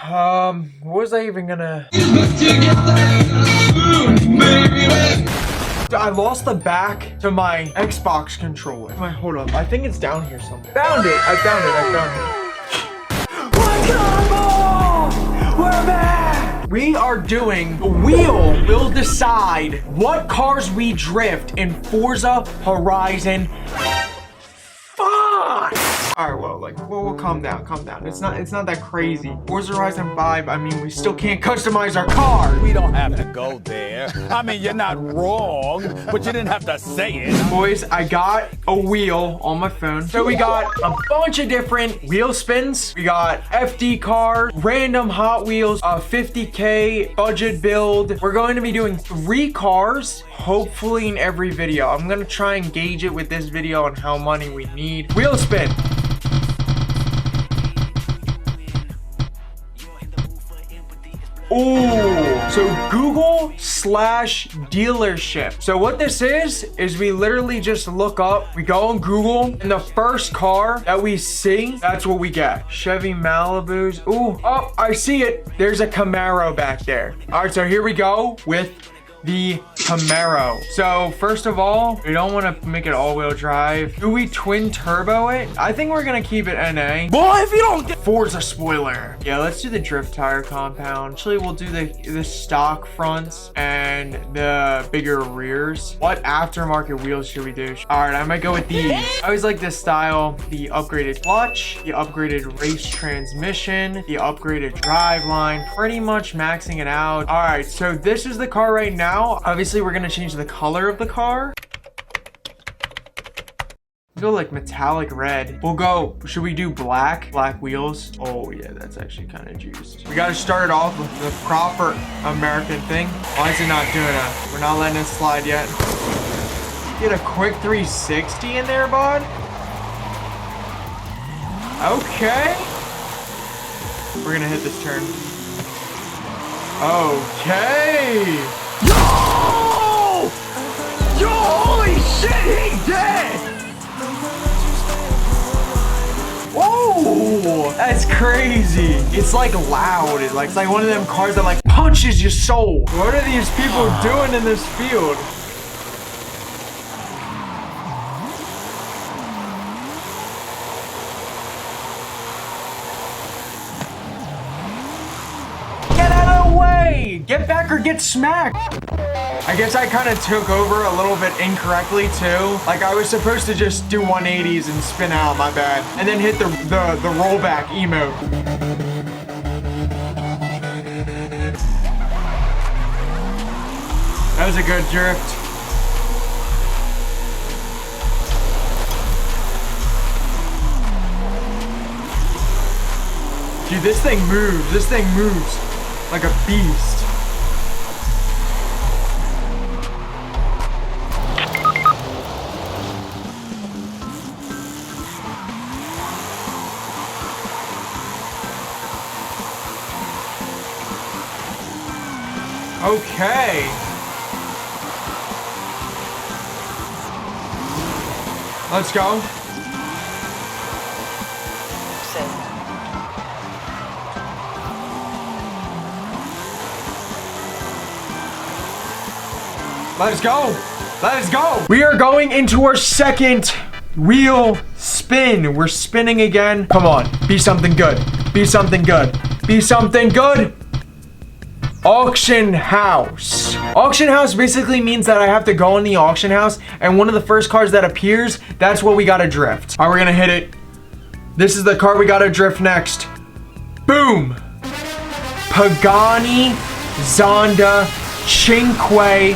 What was I even gonna... I lost the back to my Xbox controller. Wait, hold up. I think it's down here somewhere. Found it. I found it. We're back. We are doing the wheel. Will decide what cars we drift in Forza Horizon 5. All right, well, we'll calm down, calm down. It's not that crazy. Forza Horizon 5, I mean, we still can't customize our car. We don't have to go there. I mean, you're not wrong, but you didn't have to say it. Boys, I got a wheel on my phone. So we got a bunch of different wheel spins. We got FD cars, random Hot Wheels, a 50K budget build. We're going to be doing 3 cars, hopefully in every video. I'm gonna try and gauge it with this video on how money we need. Wheel spin. Oh, so Google/dealership. So what this is we literally just look up, we go on Google, and the first car that we see, that's what we get. Chevy Malibus. Ooh, oh, I see it. There's a Camaro back there. All right, so here we go with the Camaro. So first of all, we don't want to make it all-wheel drive. Do we twin turbo it? I think we're gonna keep it NA. Boy, if you don't get Forza spoiler. Yeah, let's do the drift tire compound. Actually, we'll do the stock fronts and the bigger rears. What aftermarket wheels should we do? All right, I might go with these. I always like this style. The upgraded clutch, the upgraded race transmission, the upgraded drive line, pretty much maxing it out. All right, so this is the car right now. Obviously, we're gonna change the color of the car. Go like metallic red. We'll go, should we do black wheels? Oh yeah, that's actually kind of juiced. We gotta start it off with the proper American thing. Why is it not doing it? We're not letting it slide yet. Get a quick 360 in there, bud. Okay. We're gonna hit this turn. Okay. Yo! Yo, holy shit, he's dead! Oh, that's crazy. It's like loud. It's like one of them cars that like punches your soul. What are these people doing in this field? Get back or get smacked. I guess I kind of took over a little bit incorrectly too. Like I was supposed to just do 180s and spin out, my bad. And then hit the rollback emote. That was a good drift. Dude, this thing moves. This thing moves like a beast. Okay. Let's go. Let's go. Let's go. We are going into our second wheel spin. We're spinning again. Come on. Be something good. Be something good. Be something good. Auction house. Auction house basically means that I have to go in the auction house and one of the first cars that appears, that's what we gotta drift. All right, we're gonna hit it. This is the car we gotta drift next. Boom. Pagani Zonda Cinque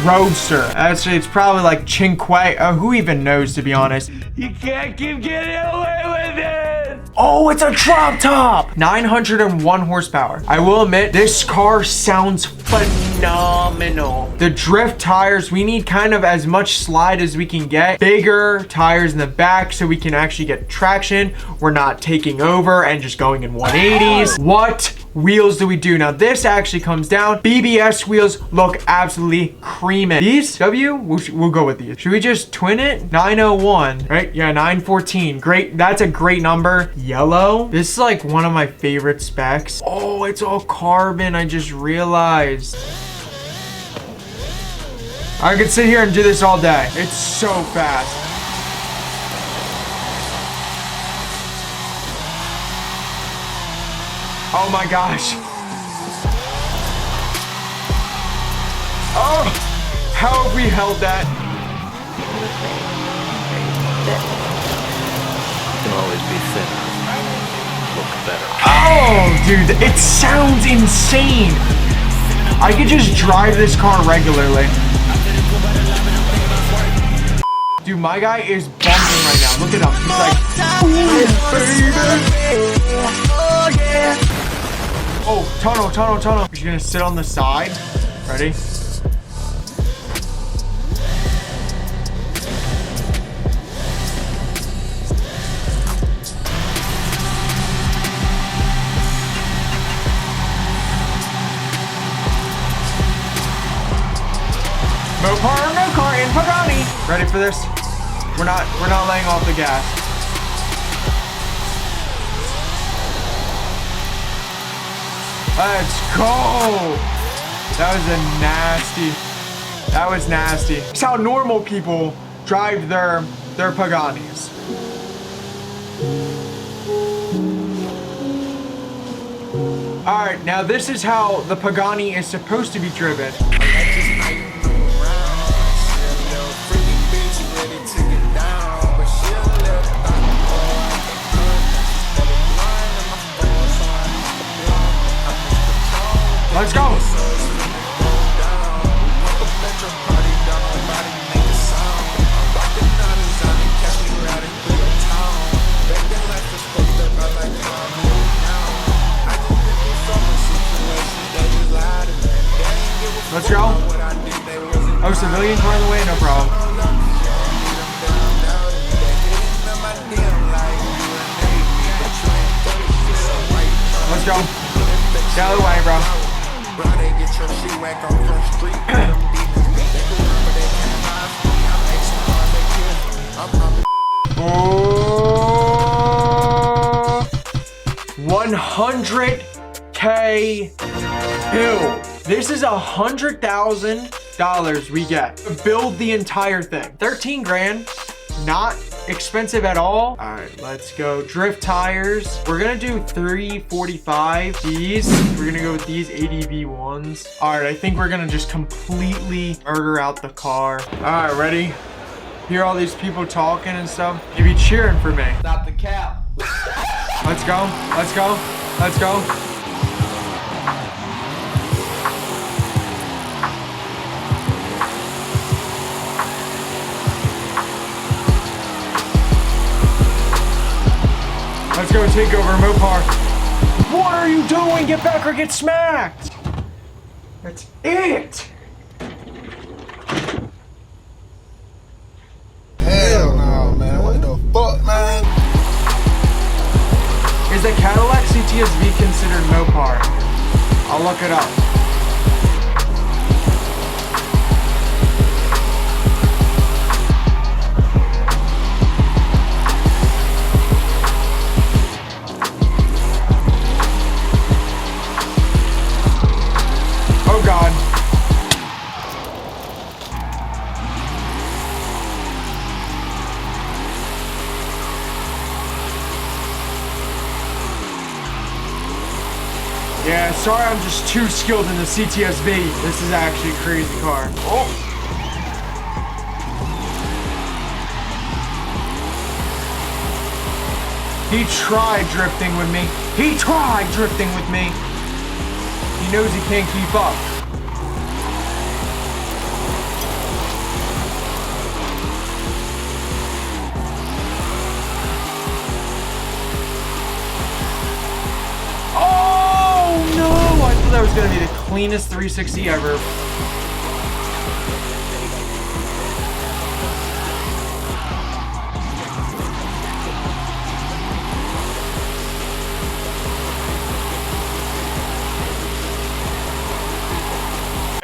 Roadster. Actually, it's probably like Cinque. Who even knows, to be honest? You can't keep getting away with it! Oh, it's a drop top! 901 horsepower. I will admit, this car sounds phenomenal. The drift tires, we need kind of as much slide as we can get. Bigger tires in the back so we can actually get traction. We're not taking over and just going in 180s. What wheels do we do? Now this actually comes down. BBS wheels look absolutely creamy. These we'll go with these. Should we just twin it? 901, right? Yeah, 914. Great. That's a great number. Yellow. This is like one of my favorite specs. Oh, it's all carbon. I just realized. I could sit here and do this all day. It's so fast. Oh my gosh. Oh, how have we held that? Can always be thinner. Look better. Oh, dude, it sounds insane. I could just drive this car regularly. Dude, my guy is bumping right now. Look at him. He's like, ooh, baby. Oh, tunnel. He's gonna sit on the side. Ready? No car in Pagani. Ready for this? We're not laying off the gas. Let's go. That was nasty. It's how normal people drive their Paganis. All right, now this is how the Pagani is supposed to be driven. Let's go. Let's go. Oh, civilian car in the way? No problem. Let's go. Get out of the way, bro. Oh, 100K bill. This is $100,000 we get to build the entire thing. 13 grand, not expensive at all. All right, let's go. Drift tires. We're gonna do 345. These, we're gonna go with these ADV ones. All right, I think we're gonna just completely murder out the car. All right, ready? Hear all these people talking and stuff. Maybe cheering for me. Stop the cap. Let's go. Let's go. Let's go. Let's go take over Mopar. What are you doing? Get back or get smacked. That's it. Hell no, man. What the fuck, man? Is the Catalac CTS-V considered Mopar? I'll look it up. Oh God. Yeah, sorry, I'm just too skilled in the CTS-V. This is actually a crazy car. Oh. He tried drifting with me. He tried drifting with me. He knows he can't keep up. That was gonna be the cleanest 360 ever.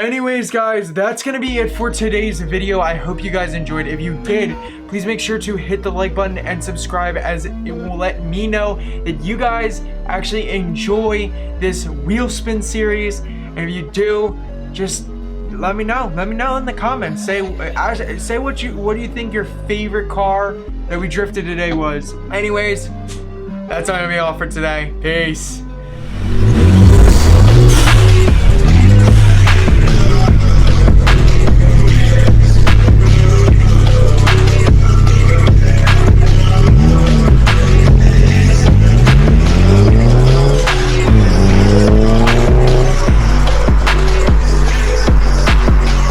Anyways, guys, that's gonna be it for today's video. I hope you guys enjoyed. If you did, please make sure to hit the like button and subscribe, as it will let me know that you guys actually enjoy this wheel spin series. And if you do, just let me know. Let me know in the comments. Say what do you think your favorite car that we drifted today was. Anyways, that's gonna be all for today. Peace.